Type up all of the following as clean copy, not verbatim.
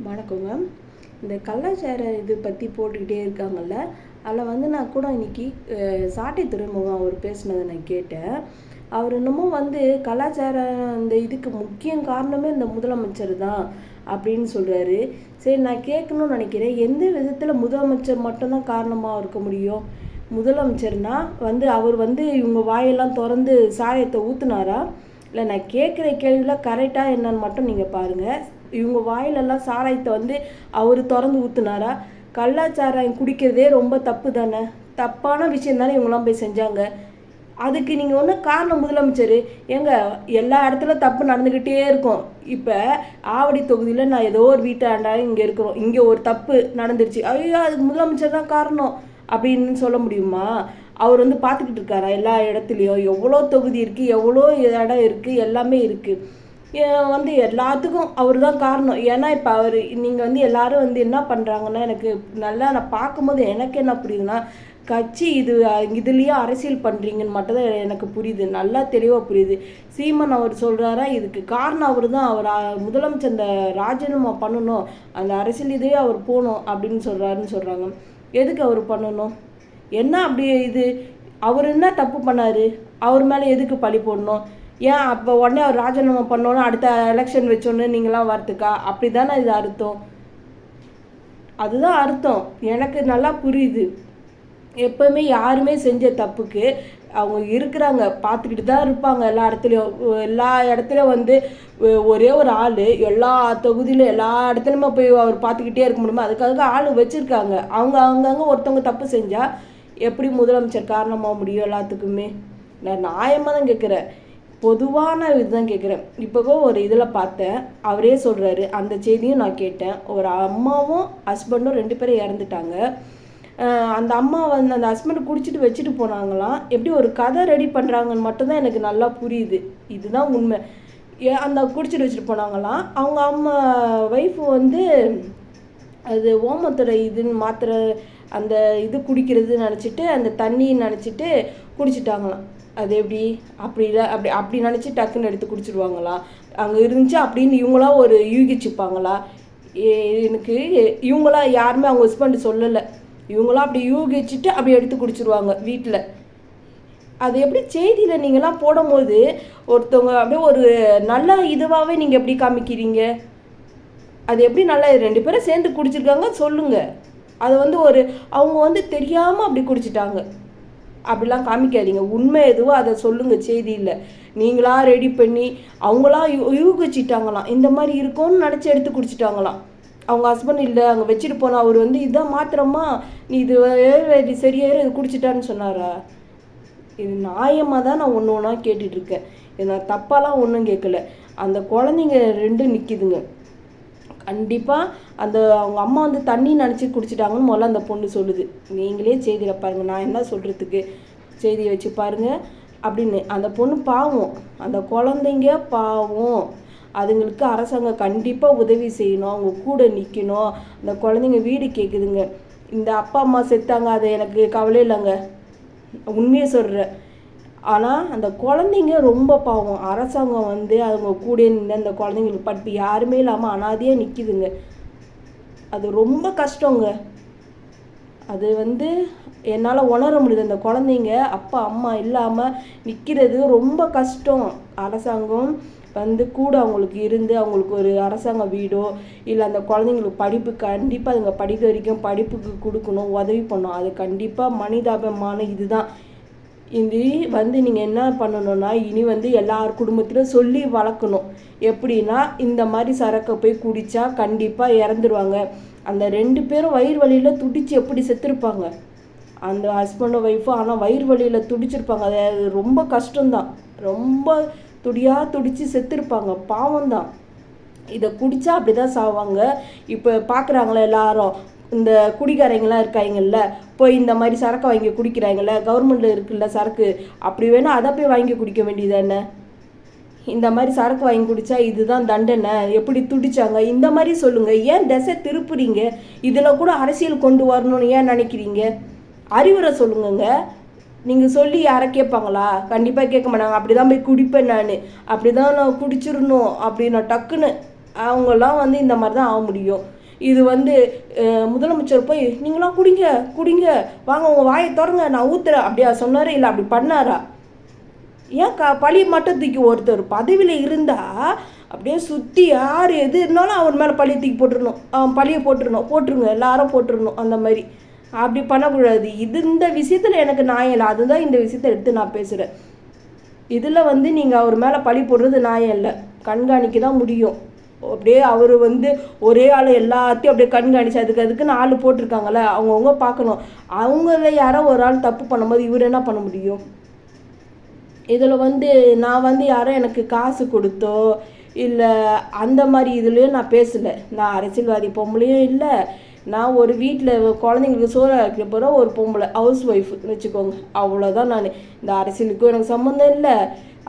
வணக்கங்க. இந்த கலாச்சார இது பற்றி போட்டுக்கிட்டே இருக்காங்கல்ல, அதில் நான் கூட இன்னைக்கு சாட்டை துறைமுகம் அவர் பேசினதை நான் கேட்டேன். அவர் இன்னமும் கலாச்சார இந்த இதுக்கு முக்கிய காரணமே இந்த முதலமைச்சர் தான் அப்படின்னு சொல்கிறாரு. சரி, நான் கேட்கணும்னு நினைக்கிறேன், எந்த விதத்தில் முதலமைச்சர் மட்டும்தான் காரணமாக இருக்க முடியும்? முதலமைச்சர்னா அவர் இவங்க வாயெல்லாம் திறந்து சாயத்தை ஊற்றுனாரா? இல்லை, நான் கேட்குற கேள்வியில் கரெக்டாக என்னன்னு மட்டும் நீங்கள் பாருங்கள். இவங்க வாயிலெல்லாம் சாராயத்தை அவர் திறந்து ஊற்றுனாரா? கள்ளச்சாராயம் குடிக்கிறதே ரொம்ப தப்பு தானே, தப்பான விஷயம் தானே இவங்களாம் போய் செஞ்சாங்க. அதுக்கு நீங்கள் ஒன்று காரணம் முதலமைச்சர். எல்லா இடத்துல தப்பு நடந்துக்கிட்டே இருக்கும். இப்போ ஆவடி தொகுதியில் நான் ஏதோ ஒரு வீட்டாண்டாலும் இங்கே இருக்கிறோம், இங்கே ஒரு தப்பு நடந்துருச்சு, ஐயோ அதுக்கு முதலமைச்சர் தான் காரணம் அப்படின்னு சொல்ல முடியுமா? அவர் பார்த்துக்கிட்டு இருக்காரா? எல்லா இடத்துலையும் எவ்வளோ தொகுதி இருக்குது, எவ்வளோ இடம் இருக்குது, எல்லாமே இருக்குது. எல்லாத்துக்கும் அவர் தான் காரணம். ஏன்னா இப்போ நீங்கள் எல்லாரும் என்ன பண்ணுறாங்கன்னா, எனக்கு நல்லா நான் பார்க்கும்போது எனக்கு என்ன புரியுதுன்னா, கட்சி இதுலேயும் அரசியல் பண்ணுறீங்கன்னு மட்டும் தான் எனக்கு புரியுது, நல்லா தெளிவாக புரியுது. சீமான் அவர் சொல்கிறாரா, இதுக்கு காரணம் அவர் தான், அவர் முதலமைச்சர் இந்த ராஜினாமா பண்ணணும், அந்த அரசியல் இதே அவர் போகணும் அப்படின்னு சொல்கிறாங்க. எதுக்கு அவர் பண்ணணும்? என்ன அப்படி அவர் என்ன தப்பு பண்ணார்? அவர் மேலே எதுக்கு பழி போடணும்? ஏன் அப்போ உடனே அவர் ராஜினாமா பண்ணோன்னு அடுத்த எலெக்ஷன் வச்சோன்னு நீங்களாம் வரத்துக்கா? அப்படி தானே இது அர்த்தம். அதுதான் அர்த்தம், எனக்கு நல்லா புரியுது. எப்போவுமே யாருமே செஞ்ச தப்புக்கு அவங்க இருக்கிறாங்க, பார்த்துக்கிட்டு தான் இருப்பாங்க. எல்லா இடத்துலையும் ஒரே ஒரு ஆள் எல்லா தொகுதியிலும் எல்லா இடத்துலையுமே போய் அவர் பார்த்துக்கிட்டே இருக்க முடியுமா? அதுக்காக ஆள் வச்சுருக்காங்க. அங்கங்கே ஒருத்தவங்க தப்பு செஞ்சால் எப்படி முதலமைச்சர் காரணமாக முடியும்? எல்லாத்துக்குமே நான் நியாயமாக தான் கேட்குறேன், பொதுவான இதுதான் கேட்குறேன். இப்போவோ ஒரு இதில் பார்த்தேன், அவரே சொல்கிறாரு, அந்த செய்தியும் நான் கேட்டேன். ஒரு அம்மாவும் ஹஸ்பண்டும் 2 பேரும் இறந்துட்டாங்க. அந்த அம்மா அந்த ஹஸ்பண்ட் குடிச்சிட்டு வச்சுட்டு போனாங்களாம். எப்படி ஒரு கதை ரெடி பண்ணுறாங்கன்னு மட்டும்தான் எனக்கு நல்லா புரியுது. இதுதான் உண்மை. அந்த குடிச்சிட்டு வச்சுட்டு போனாங்களாம். அவங்க அம்மா ஒய்ஃபு அது ஓமத்தோட இதுன்னு மாத்திரை அந்த இது குடிக்கிறது நினச்சிட்டு, அந்த தண்ணி நினச்சிட்டு குடிச்சிட்டாங்களாம். அது எப்படி அப்படி நினச்சி டக்குன்னு எடுத்து குடிச்சிடுவாங்களா? அங்கே இருந்துச்சு அப்படின்னு இவங்களா ஒரு யூகிச்சுப்பாங்களா? எனக்கு இவங்களா யாருமே அவங்க ஹஸ்பண்ட் சொல்லலை, இவங்களாம் அப்படி யூகிச்சுட்டு அப்படி எடுத்து குடிச்சிடுவாங்க வீட்டில். அது எப்படி செய்தியில் நீங்களாம் போடும்போது ஒருத்தவங்க அப்படியே ஒரு நல்ல இதுவாகவே நீங்கள் எப்படி காமிக்கிறீங்க? அது எப்படி நல்லா 2 பேரும் சேர்ந்து குடிச்சிருக்காங்க சொல்லுங்கள். அது ஒரு அவங்க தெரியாமல் அப்படி குடிச்சிட்டாங்க அப்படிலாம் காமிக்காதீங்க. உண்மை எதுவோ அதை சொல்லுங்கள் செய்தியில். நீங்களா ரெடி பண்ணி அவங்களா யூகிச்சிட்டாங்களாம், இந்த மாதிரி இருக்கும்னு நினச்சி எடுத்து குடிச்சிட்டாங்களாம். அவங்க ஹஸ்பண்ட் இல்லை, அங்கே வச்சுட்டு போனால் அவர் இதான் மாத்திரமா, நீ இது சரியாயிரு இது குடிச்சிட்டான்னு சொன்னாரா? இது நியாயமாக தான் நான் ஒன்று ஒன்றா கேட்டுட்ருக்கேன். இது நான் தப்பாலாம் ஒன்றும் கேட்கல. அந்த குழந்தைங்க 2 நிற்கிதுங்க. கண்டிப்பாக அவங்க அம்மா தண்ணி நினச்சி குடிச்சிட்டாங்கன்னு முதல்ல அந்த பொண்ணு சொல்லுது. நீங்களே செய்தியில் பாருங்கள், நான் என்ன சொல்கிறதுக்கு, செய்தியை வச்சு பாருங்கள் அப்படின்னு. அந்த பொண்ணு பாவம், அந்த குழந்தைங்க பாவம், அதுங்களுக்கு அரசாங்கம் கண்டிப்பாக உதவி செய்யணும், அவங்க கூட நிற்கணும். அந்த குழந்தைங்க வீடு கேட்குதுங்க. இந்த அப்பா அம்மா செத்தாங்க, அது எனக்கு கவலை இல்லைங்க, உண்மையை சொல்கிறேன். ஆனால் அந்த குழந்தைங்க ரொம்ப பாவம். அரசாங்கம் அவங்க கூட நின்று அந்த குழந்தைங்களுக்கு படிப்பு யாருமே இல்லாமல் அனாதையாக நிற்கிதுங்க. அது ரொம்ப கஷ்டங்க. அது என்னால் உணர முடியுது. அந்த குழந்தைங்க அப்பா அம்மா இல்லாமல் நிற்கிறது ரொம்ப கஷ்டம். அரசாங்கம் கூட அவங்களுக்கு இருந்து அவங்களுக்கு ஒரு அரசாங்க வீடோ இல்லை அந்த குழந்தைங்களுக்கு படிப்பு கண்டிப்பாக அதுங்க படிக்க வரைக்கும் படிப்புக்கு கொடுக்கணும், உதவி பண்ணணும். அது கண்டிப்பாக மனிதாபமான இதுதான். இது நீங்கள் என்ன பண்ணணும்னா, இனி எல்லார் குடும்பத்திலும் சொல்லி வளர்க்கணும். எப்படின்னா, இந்த மாதிரி சரக்கை போய் குடித்தா கண்டிப்பாக இறந்துருவாங்க. அந்த 2 பேரும் வயிறு வலியில் துடிச்சு எப்படி செத்துருப்பாங்க, அந்த ஹஸ்பண்டும் ஒய்ஃபும். ஆனால் வயிறு வலியில் துடிச்சிருப்பாங்க. அது ரொம்ப கஷ்டம்தான், ரொம்ப துடிச்சு செத்துருப்பாங்க, பாவம்தான். இதை குடித்தா அப்படி தான் சாவாங்க. இப்போ பார்க்குறாங்களே எல்லாரும், இந்த குடிக்காரங்களாம் இருக்காங்கல்ல, போய் இந்த மாதிரி சரக்கு வாங்கி குடிக்கிறாங்கல்ல, கவர்மெண்ட்டில் இருக்குல்ல சரக்கு, அப்படி வேணால் அதை போய் வாங்கி குடிக்க வேண்டியது என்ன? இந்த மாதிரி சரக்கு வாங்கி குடித்தா இதுதான் தண்டனை, எப்படி துடிச்சாங்க, இந்த மாதிரி சொல்லுங்கள். ஏன் திசை திருப்புறீங்க? இதில் கூட அரசியல் கொண்டு வரணும்னு ஏன் நினைக்கிறீங்க? அறிவுரை சொல்லுங்கங்க. நீங்கள் சொல்லி யாரை கேட்பாங்களா? கண்டிப்பாக கேட்க மாட்டாங்க. அப்படி தான் போய் குடிப்பேன் நான், அப்படி தான் நான் குடிச்சிடணும் அப்படின்னு டக்குன்னு அவங்கெல்லாம் வந்து இந்த மாதிரி தான் ஆக முடியும். இது வந்து முதலமைச்சர் போய் நீங்களாம் குடிங்க குடிங்க வாங்க உங்கள் வாயை திறங்க நான் ஊற்றுறேன் அப்படியா சொன்னார்? இல்லை அப்படி பண்ணாரா? ஏன் பழி மட்டும் தூக்கி ஒருத்தர் பதவியில் இருந்தால் அப்படியே சுற்றி யார் எது இருந்தாலும் அவர் மேலே பழியை தூக்கி போட்டுருணும், பழியை போட்டுருங்க எல்லாரும் போட்டுருணும். அந்த மாதிரி அப்படி பண்ணக்கூடாது. இந்த விஷயத்தில் எனக்கு நியாயம் இல்லை. அதுதான் இந்த விஷயத்தை எடுத்து நான் பேசுகிறேன். இதில் வந்து நீங்கள் அவர் மேலே பழி போடுறது நியாயம் இல்லை, கண்காணிக்க தான் முடியும். அப்படியே அவர் வந்து ஒரே ஆள் எல்லாத்தையும் அப்படியே கண்காணிச்சு அதுக்குன்னு ஆள் போட்டிருக்காங்கல்ல, அவங்கவுங்க பார்க்கணும். அவங்கள யாரோ ஒரு ஆள் தப்பு பண்ணும்போது இவர் என்ன பண்ண முடியும்? இதில் வந்து நான் வந்து யாரோ எனக்கு காசு கொடுத்தோ இல்லை அந்த மாதிரி இதுலேயும் நான் பேசலை. நான் அரசியல்வாதி பொம்பளையும் இல்லை. நான் ஒரு வீட்டில் குழந்தைங்களுக்கு சோறு ஆக்கிற போகிற ஒரு பொம்பளை ஹவுஸ் ஒய்ஃப் வச்சுக்கோங்க, அவ்வளோதான். நான் இந்த அரசியலுக்கும் எனக்கு சம்மந்தம் இல்லை.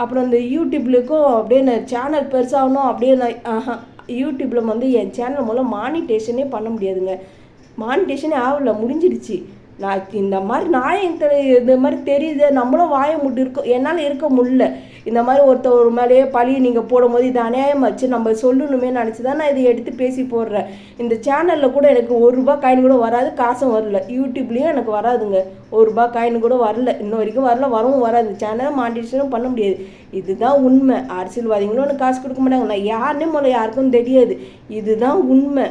அப்புறம் இந்த யூடியூப்லுக்கும் அப்படியே நான் சேனல் பெருசாகணும் அப்படியே நான் யூடியூப்பில் வந்து என் சேனல் மூலம் மானிட்டேஷனே பண்ண முடியாதுங்க. மானிட்டேஷனே ஆகலை, முடிஞ்சிடுச்சு. நான் இந்த மாதிரி இந்த மாதிரி தெரியுது, நம்மளும் வாயை முட்டு இருக்கோம், என்னால் இருக்க முடியல. இந்த மாதிரி ஒரு மேலேயே பழியை நீங்கள் போடும்போது இது அநியாயமாச்சு, நம்ம சொல்லணுமே நினச்சி தான் நான் இதை எடுத்து பேசி போடுறேன். இந்த சேனலில் கூட எனக்கு ₹1 காயின் கூட வராது, காசும் வரல. யூடியூப்லேயும் எனக்கு வராதுங்க, ₹1 காயின் கூட வரல, இன்ன வரைக்கும் வரல, வரவும் வராது. சேனலை மானிட்டேஷனும் பண்ண முடியாது. இதுதான் உண்மை. அரசியல்வாதிகளும் எனக்கு காசு கொடுக்க மாட்டாங்க, நான் யாருன்னே முதல்ல யாருக்கும் தெரியாது. இதுதான் உண்மை.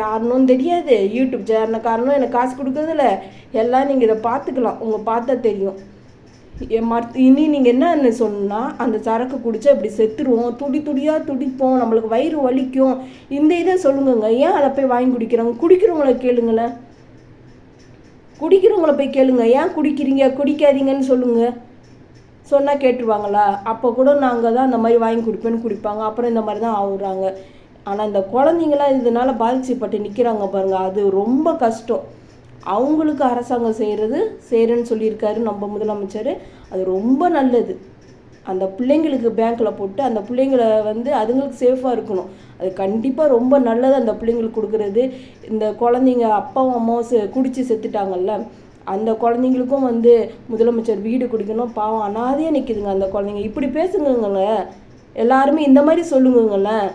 யாருன்னு தெரியாது, யூடியூப் சேனல்காரனும் எனக்கு காசு கொடுக்குறதில்ல. எல்லாம் நீங்கள் இதை பார்த்துக்கலாம், உங்கள் பார்த்தா தெரியும். இனி நீங்கள் என்னன்னு சொன்னால் அந்த சரக்கு குடித்தா இப்படி செத்துருவோம், துடியாக துடிப்போம், நம்மளுக்கு வயிறு வலிக்கும், இந்த இதை சொல்லுங்கங்க. ஏன் அதை போய் வாங்கி குடிக்கிறாங்க? குடிக்கிறவங்கள கேளுங்களேன், குடிக்கிறவங்கள போய் கேளுங்க, ஏன் குடிக்கிறீங்க குடிக்காதீங்கன்னு சொல்லுங்கள். சொன்னால் கேட்டுருவாங்களா? அப்போ கூட நாங்கள் தான் அந்த மாதிரி வாங்கி குடிப்பேன்னு குடிப்பாங்க, அப்புறம் இந்த மாதிரி தான் ஆகுறாங்க. ஆனால் இந்த குழந்தைங்களாம் இதனால் பாதிக்கப்பட்டு நிற்கிறாங்க பாருங்கள், அது ரொம்ப கஷ்டம். அவங்களுக்கு அரசாங்கம் செய்கிறேன்னு சொல்லியிருக்காரு நம்ம முதலமைச்சர், அது ரொம்ப நல்லது. அந்த பிள்ளைங்களுக்கு பேங்க்கில் போட்டு அந்த பிள்ளைங்களை வந்து அதுங்களுக்கு சேஃபாக இருக்கணும், அது கண்டிப்பாக ரொம்ப நல்லது. அந்த பிள்ளைங்களுக்கு கொடுக்குறது, இந்த குழந்தைங்க அப்பாவும் அம்மாவும் குடித்து செத்துட்டாங்கல்ல, அந்த குழந்தைங்களுக்கும் வந்து முதலமைச்சர் வீடு குடிக்கணும். பாவம் அனாதையாக நிற்கிதுங்க அந்த குழந்தைங்க. இப்படி பேசுங்கங்கள எல்லாருமே, இந்த மாதிரி சொல்லுங்கங்களேன்.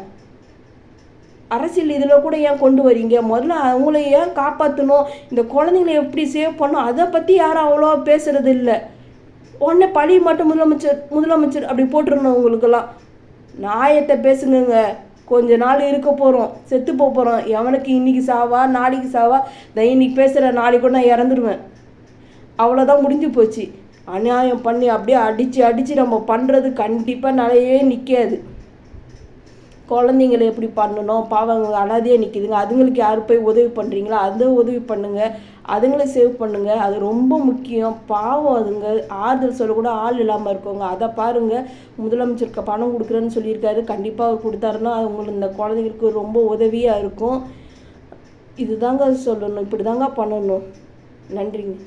அரசியல் இதில் கூட ஏன் கொண்டு வரீங்க? முதல்ல அவங்கள ஏன் காப்பாற்றணும், இந்த குழந்தைங்களை எப்படி சேவ் பண்ணணும், அதை பற்றி யாரும் அவ்வளோ பேசுகிறது இல்லை. உடனே பழி மட்டும் முதலமைச்சர் அப்படி போட்டுருணும். உங்களுக்கெல்லாம் நியாயத்தை பேசுங்க. கொஞ்ச நாள் இருக்க போகிறோம், செத்து போகிறோம். எவனுக்கு இன்றைக்கி சாவா நாளைக்கு சாவா, இன்னைக்கு பேசுகிற நாளைக்கு கூட நான் இறந்துருவேன், அவ்வளோதான், முடிஞ்சு போச்சு. அநியாயம் பண்ணி அப்படியே அடித்து நம்ம பண்ணுறது கண்டிப்பாக நிறையவே நிற்காது. குழந்தைங்களை எப்படி பண்ணணும், பாவங்க அனாதையாக நிற்கிதுங்க, அதுங்களுக்கு யார் போய் உதவி பண்ணுறீங்களா, அதை உதவி பண்ணுங்கள், அதுங்களை சேவ் பண்ணுங்கள், அது ரொம்ப முக்கியம். பாவம் அதுங்க, ஆறுதல் சொல்லக்கூட ஆள் இல்லாமல் இருக்கவங்க, அதை பாருங்கள். முதலமைச்சருக்கு பணம் கொடுக்குறேன்னு சொல்லியிருக்காரு, கண்டிப்பாக அவர் கொடுத்தாருன்னா அவங்களுக்கு இந்த குழந்தைங்களுக்கு ரொம்ப உதவியாக இருக்கும். இதுதாங்க சொல்லணும், இப்படி தாங்க பண்ணணும். நன்றிங்க.